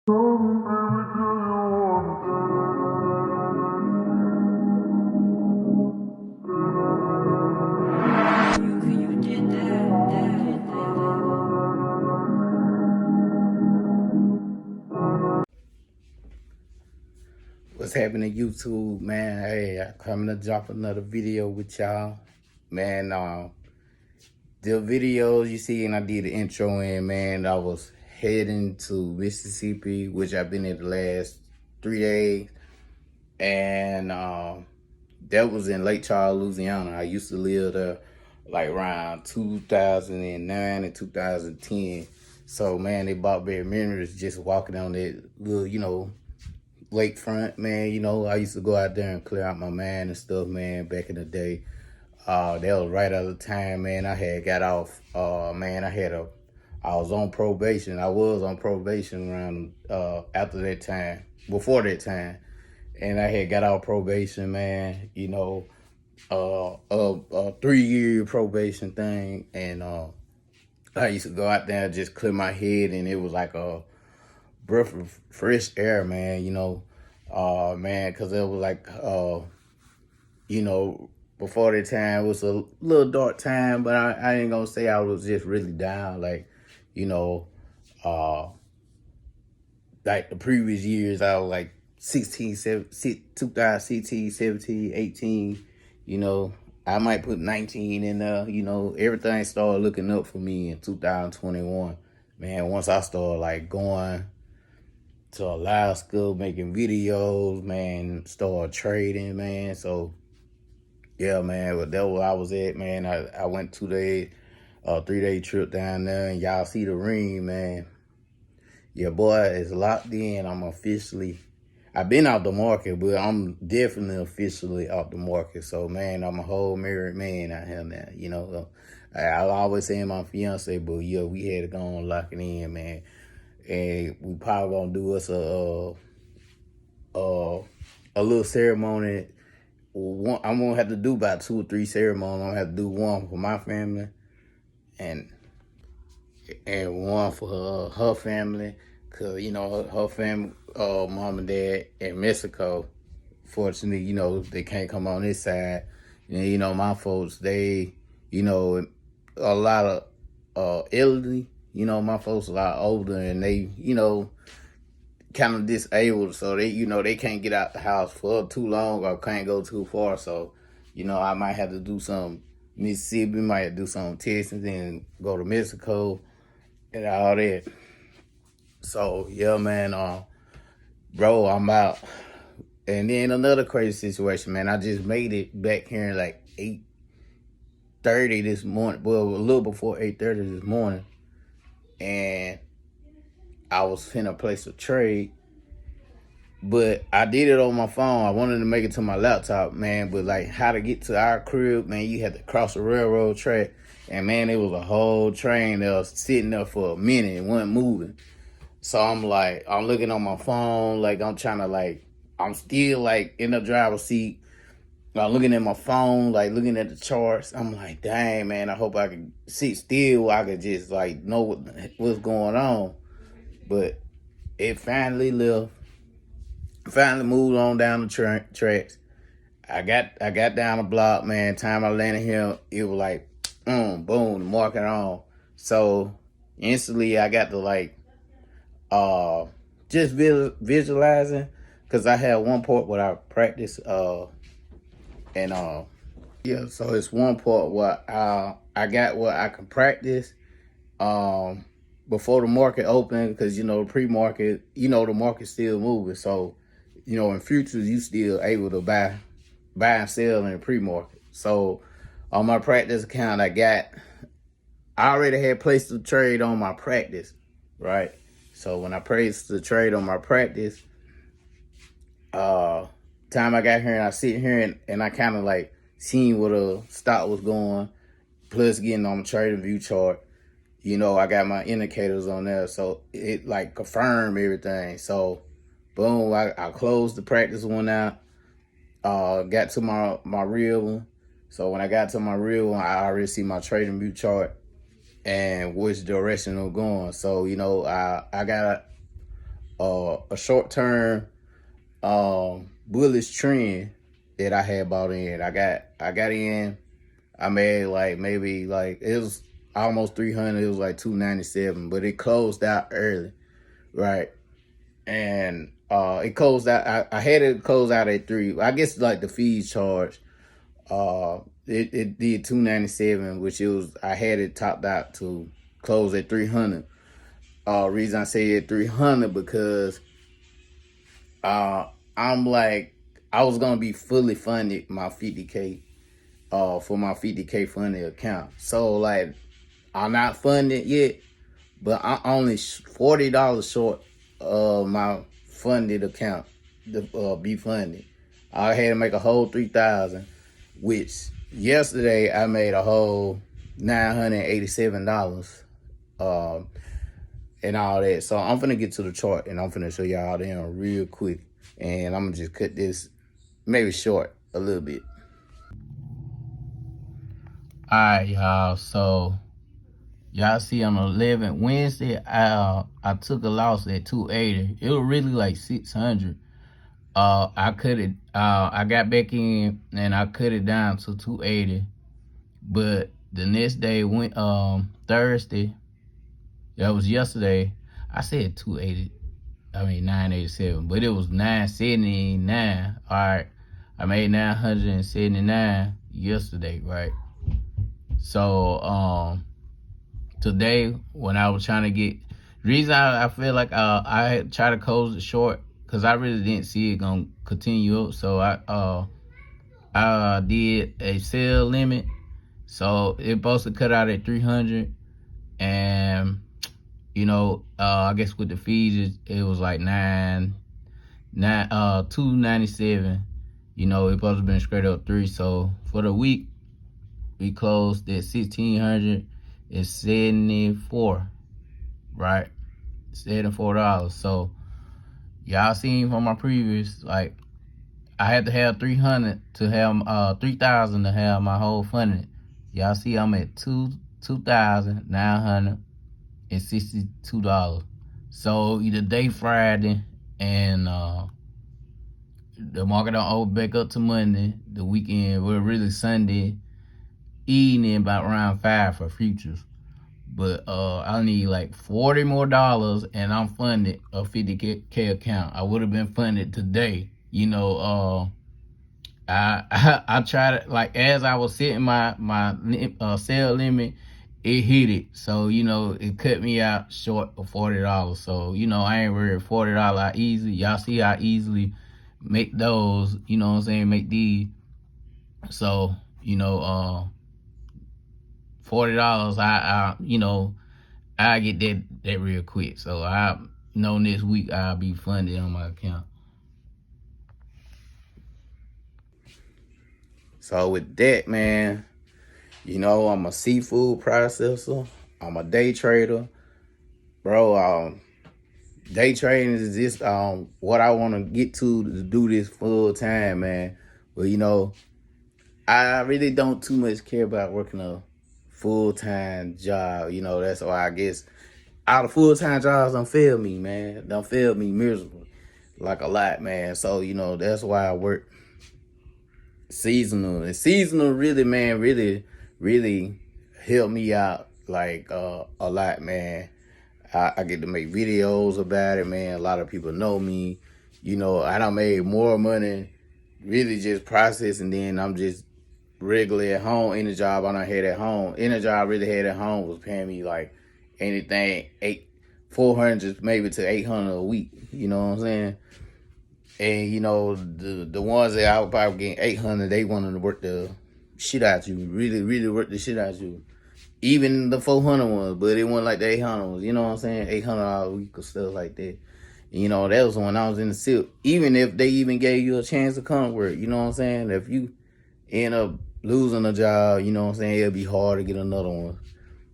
What's happening, YouTube, man? Hey, I'm coming to drop another video with y'all. Man, the videos you see, and I did the intro in, man, I was heading to Mississippi, which I've been in the last 3 days. And that was in Lake Charles, Louisiana. I used to live there like around 2009 and 2010. So, man, they brought back memories just walking on that little, lakefront, man. I used to go out there and clear out my mind and stuff, man, back in the day. That was right at the time, man, I had got off. Man, I was on probation. I was on probation around after that time, before that time. And I had got off probation, man, a 3-year probation thing. And I used to go out there and just clear my head, and it was like a breath of fresh air, man, man, because it was like, before that time, it was a little dark time, but I ain't gonna say I was just really down, like the previous years. I was like 2016, 17, 18, I might put 19 in there, everything started looking up for me in 2021. Man, once I started like going to Alaska, making videos, man, started trading, man. So yeah, man, but that's where I was at, man. I went 2 days, 3-day trip down there, and y'all see the ring, man. Your boy is locked in. I've been out the market, but I'm definitely officially out the market. So, man, I'm a whole married man out here now, I always say my fiance, but yeah, we had to go and lock it in, man. And we probably gonna do us a little ceremony. I'm gonna have to do about 2 or 3 ceremonies. I'm gonna have to do one for my family, and one for her family, cause her family, mom and dad in Mexico. Fortunately, they can't come on this side. And my folks, they, a lot of elderly. My folks a lot older, and they, kind of disabled, so they can't get out the house for too long or can't go too far. So, I might have to do some Mississippi, might have to do some Texas, and go to Mexico and all that. So yeah, man, bro, I'm out. And then another crazy situation, man. I just made it back here in like 8:30 this morning. Well, a little before 8:30 this morning. And I was finna place a trade, but I did it on my phone. I wanted to make it to my laptop, man, but like how to get to our crib, man, you had to cross a railroad track. And man, it was a whole train that was sitting there for a minute and wasn't moving. So I'm looking on my phone, like I'm still like in the driver's seat. I'm looking at my phone, like looking at the charts. I'm like, dang, man, I hope I can sit still. I could just like know what's going on. But it finally left. Finally moved on down the tracks. I got down the block, man. Time I landed here, it was like, boom, the market on. So instantly I got to like, just visualizing, because I had one part where I practiced, yeah, so it's one part where I got where I can practice before the market opened, because the pre-market, the market's still moving. So in futures you still able to buy and sell in the pre-market. So on my practice account, I already had placed the trade on my practice, right? So when I placed the trade on my practice, time I got here and I sit here and I kind of like seen where the stock was going, plus getting on the trading view chart. I got my indicators on there, so it like confirmed everything. So boom, I closed the practice one out, got to my real one. So when I got to my real one, I already see my trading view chart and which direction I'm going. So, I got a short-term bullish trend that I had bought in. I got in. I made like maybe like it was almost 300. It was like 297, but it closed out early, right? And it closed out. I had it close out at 3. I guess like the fees charged. It did 297, which it was. I had it topped out to close at 300. Reason I say at 300 because I'm like I was gonna be fully funded my 50K for my 50K funded account. So like I'm not funded yet, but I'm only $40 short of my funded account to be funded. I had to make a whole 3,000, which yesterday I made a whole $987 and all that. So I'm finna get to the chart and I'm finna show y'all them real quick. And I'm gonna just cut this maybe short a little bit. All right, y'all. So y'all see on 11th Wednesday, I took a loss at 280. It was really like 600. I cut it. I got back in and I cut it down to 280. But the next day, went Thursday. That was yesterday. I said 280. I mean 987, but it was 979. All right, I made 979 yesterday, right? So today when I was trying to get, reason I feel like I had tried to close it short because I really didn't see it gonna continue up. So I did a sell limit. So it supposed to cut out at 300, and I guess with the fees it was like 297. It supposed to have been straight up 3. So for the week we closed at 1,674, right? $74. So y'all seen from my previous, like I had to have 300 to have 3,000 to have my whole funding. Y'all see I'm at $2,962. So either day Friday and the market don't open back up to Monday. The weekend, well, really Sunday evening about around 5 for futures. But I need like $40 more and I'm funded a 50K account. I would have been funded today. I tried to, like, as I was setting my sell limit, it hit it. So, it cut me out short of $40. So, I ain't worried. $40 easy. Y'all see how easily make those, make these. So, $40, I get that real quick. So I know next week I'll be funded on my account. So with that, man, I'm a seafood processor. I'm a day trader. Bro, day trading is just what I want to get to do this full time, man. But, I really don't too much care about working a full-time job. That's why I guess all the full-time jobs don't fail me, man. Don't fail me miserably, like a lot, man. So, that's why I work seasonal. And seasonal really, man, really helped me out, like, a lot, man. I get to make videos about it, man. A lot of people know me. I done made more money really just processing than I'm just regularly at home. Any job I done had at home, any job I really had at home was paying me like anything 400 maybe to 800 a week. You know what I'm saying? And the ones that I was probably getting 800, they wanted to work the shit out you, really work the shit out you. Even the 400 ones, but it wasn't like the 800 ones. You know what I'm saying? $800 a week or stuff like that. That was when I was in the silk. Even if they even gave you a chance to come work, you know what I'm saying? If you end up losing a job, you know what I'm saying, it'll be hard to get another one,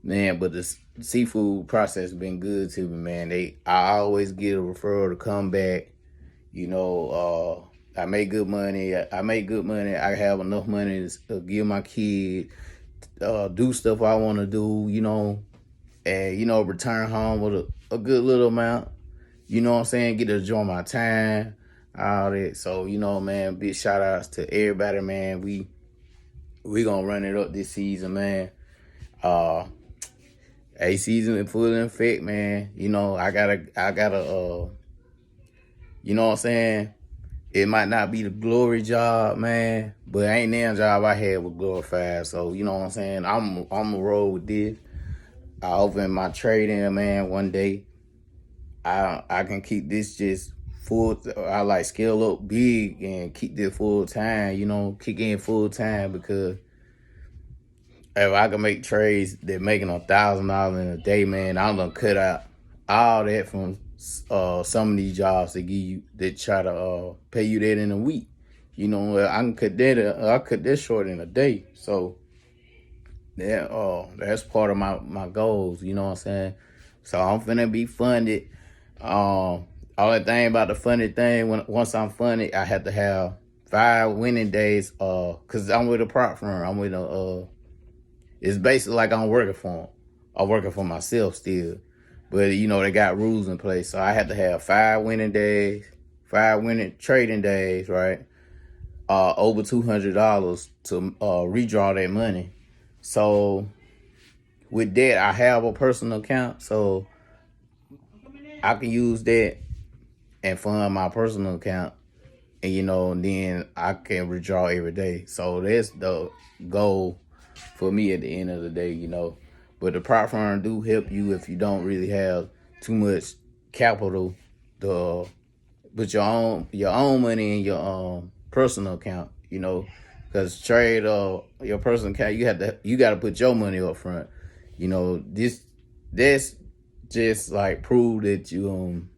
man. But the seafood process has been good to me, man. I always get a referral to come back. I make good money. I have enough money to give my kids, do stuff I want to do, and return home with a good little amount. you know what I'm saying, get to enjoy my time, all that. So, you know, man, big shout outs to everybody, man. We gonna run it up this season, man. A season in full effect, man. You know, I gotta you know what I'm saying? It might not be the glory job, man, but ain't that job I had was glorified. So, you know what I'm saying? I'm a roll with this. I open my trading, man, one day. I can keep this just full. I like scale up big and keep this full time, you know, kick in full time, because if I can make trades that making $1,000 in a day, man, I'm gonna cut out all that from some of these jobs that try to pay you that in a week. You know, I can cut that. I cut that short in a day. So that's part of my goals. You know what I'm saying? So I'm finna be funded. Only thing about the funded thing, once I'm funded, I have to have 5 winning days. Cause I'm with a prop firm. I'm with it's basically like I'm working for them. I'm working for myself still. But, you know, they got rules in place. So I had to have 5 winning days, 5 winning trading days, right? Over $200 to redraw that money. So with that, I have a personal account. So I can use that and fund my personal account. And, you know, then I can withdraw every day. So that's the goal for me at the end of the day, you know. But the prop firm do help you if you don't really have too much capital to put your own money in your personal account, you know. Because trade your personal account, you got to put your money up front. You know, this just like prove that you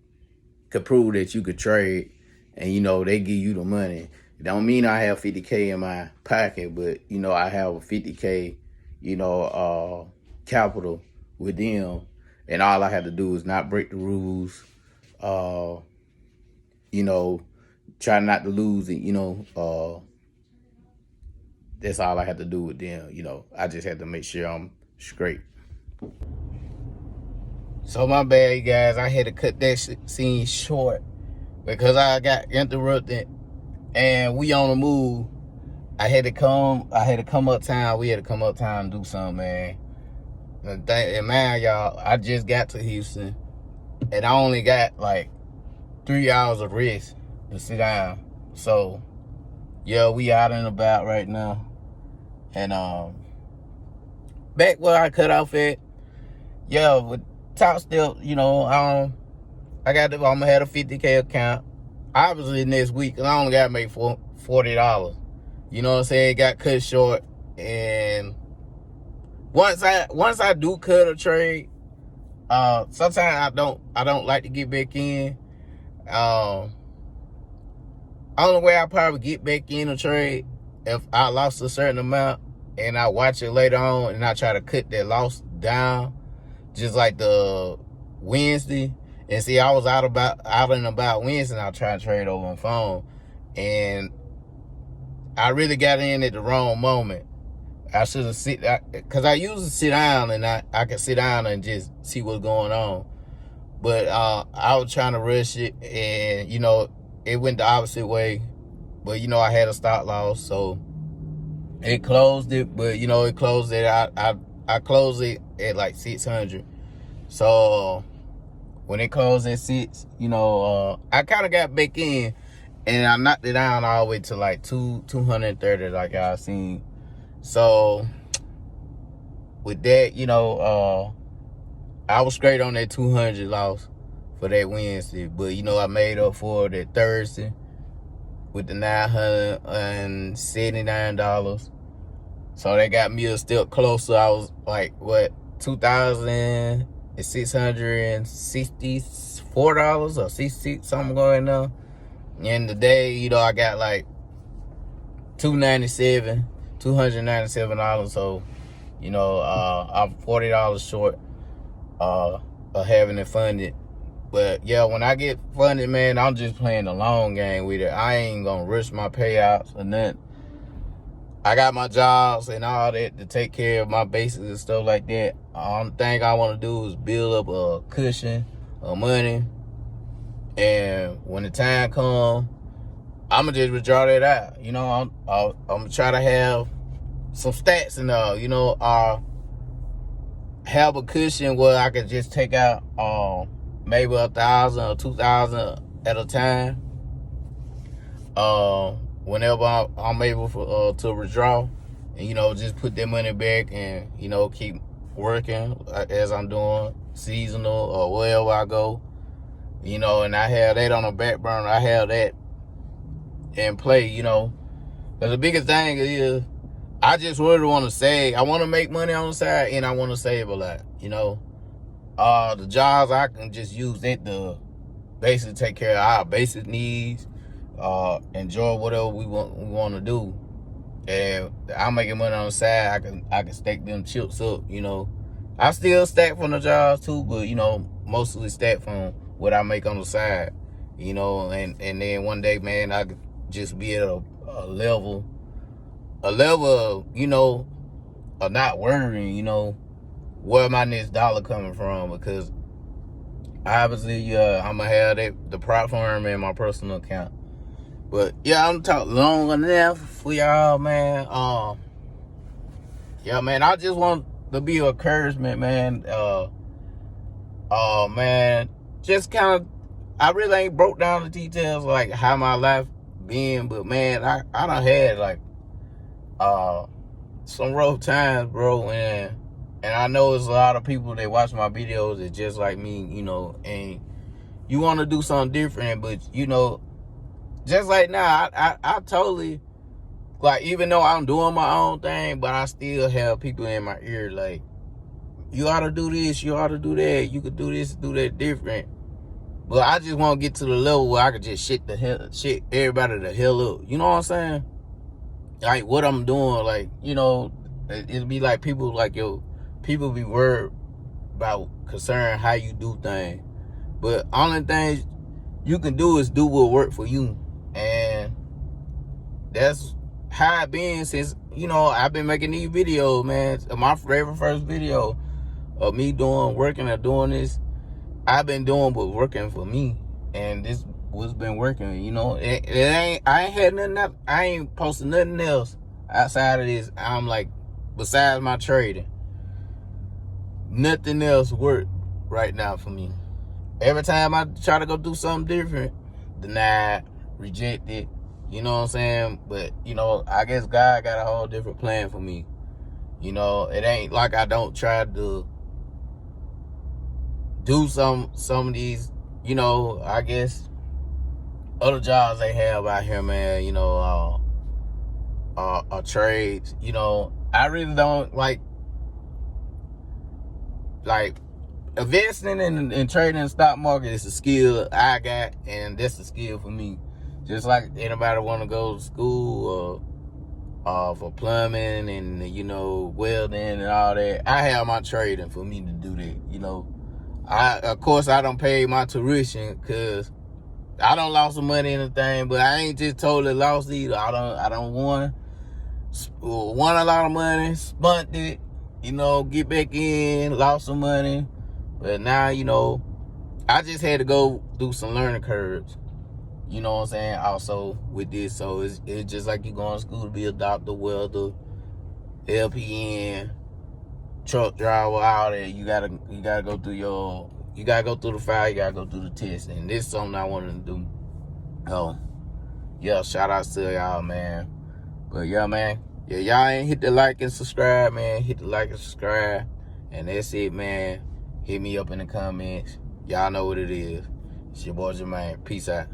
could trade, and you know they give you the money. It don't mean I have 50K in my pocket, but you know I have a 50K, you know, capital with them, and all I have to do is not break the rules. You know, try not to lose it. You know, that's all I have to do with them. You know, I just have to make sure I'm straight. So my bad, you guys. I had to cut that scene short because I got interrupted, and we on the move. I had to come uptown. We had to come uptown and do something, man. And man, y'all, I just got to Houston, and I only got like 3 hours of rest to sit down. So, yeah, we out and about right now. And back where I cut off at, yeah, with top step, you know, I'm gonna have a 50K account. Obviously next week, cause I only gotta make $40. You know what I'm saying? It got cut short, and once I do cut a trade, sometimes I don't like to get back in. Only way I probably get back in a trade if I lost a certain amount and I watch it later on and I try to cut that loss down, just like the Wednesday. And see, I was out and about Wednesday, and I tried to trade over on phone, and I really got in at the wrong moment. I should have because I usually sit down and I can sit down and just see what's going on. But I was trying to rush it, and you know, it went the opposite way. But you know, I had a stop loss, so it closed it. But you know, it closed it. I closed it at like 600. So when it closed at 6, you know, I kind of got back in, and I knocked it down all the way to like 230, like y'all seen. So with that, you know, I was straight on that 200 loss for that Wednesday, but you know, I made up for that Thursday with the $979. So that got me a step closer. I was like, what, $2,664 or 66, something going on. And today, you know, I got like $297. So, you know, I'm $40 short of having it funded. But yeah, when I get funded, man, I'm just playing the long game with it. I ain't gonna rush my payouts or nothing. I got my jobs and all that to take care of my basics and stuff like that. The only thing I want to do is build up a cushion of money And when the time comes, I'ma just withdraw that out. You know, I'm gonna try to have some stats and have a cushion where I could just take out maybe 1,000 or 2,000 at a time. Whenever I'm able to withdraw, and just put that money back and keep working as I'm doing seasonal or wherever I go. And I have that on the back burner. I have that in play. But the biggest thing is, I just really want to save. I want to make money on the side, and I want to save a lot. The jobs, I can just use it to basically take care of our basic needs, enjoy whatever we want to do. And I'm making money on the side. I can stack them chips up. I still stack from the jobs too, but mostly stack from what I make on the side. And then one day, man, I could just be at a level of, of not worrying, where my next dollar coming from, because obviously, I'm gonna have the prop firm in my personal account. But yeah, I'm talking long enough for y'all, man. Yeah, man, I just want to be an encouragement, man. Man, just kind of, I really ain't broke down the details like how my life been, but man, I done had like some rough times, bro, and I know there's a lot of people that watch my videos that just like me, and you want to do something different, but just like now, I totally, like, even though I'm doing my own thing, but I still have people in my ear like, you ought to do this, you ought to do that, you could do this, do that different. But I just want to get to the level where I could just shit everybody the hell up. You know what I'm saying? Like what I'm doing, like, it'd be like people be worried about concern how you do things. But only things you can do is do what work for you. And that's how I've been since, I've been making these videos, man. My very first video of me working or doing this, I've been doing what's working for me. And this what's been working, I ain't posting nothing else outside of this. I'm like, besides my trading, nothing else work right now for me. Every time I try to go do something different, denied, rejected, you know what I'm saying? But, I guess God got a whole different plan for me. It ain't like I don't try to do some of these, I guess, other jobs they have out here, man, trades. I really don't like investing in trading the stock market is a skill I got, and that's a skill for me. Just like anybody want to go to school or for plumbing and welding and all that, I have my trading for me to do that. Of course I don't pay my tuition because I don't lost some money in the thing, but I ain't just totally lost either. I don't won a lot of money, spent it, get back in, lost some money. But now, I just had to go through some learning curves. You know what I'm saying? Also with this, so it's just like you going to school to be a doctor, welder, LPN, truck driver, all that. You gotta go through the file, you gotta go through the test, and this is something I wanted to do. Oh, yeah, shout out to y'all, man. But yeah, man, yeah, y'all ain't hit the like and subscribe, man. Hit the like and subscribe, and that's it, man. Hit me up in the comments. Y'all know what it is. It's your boy Jermaine. Peace out.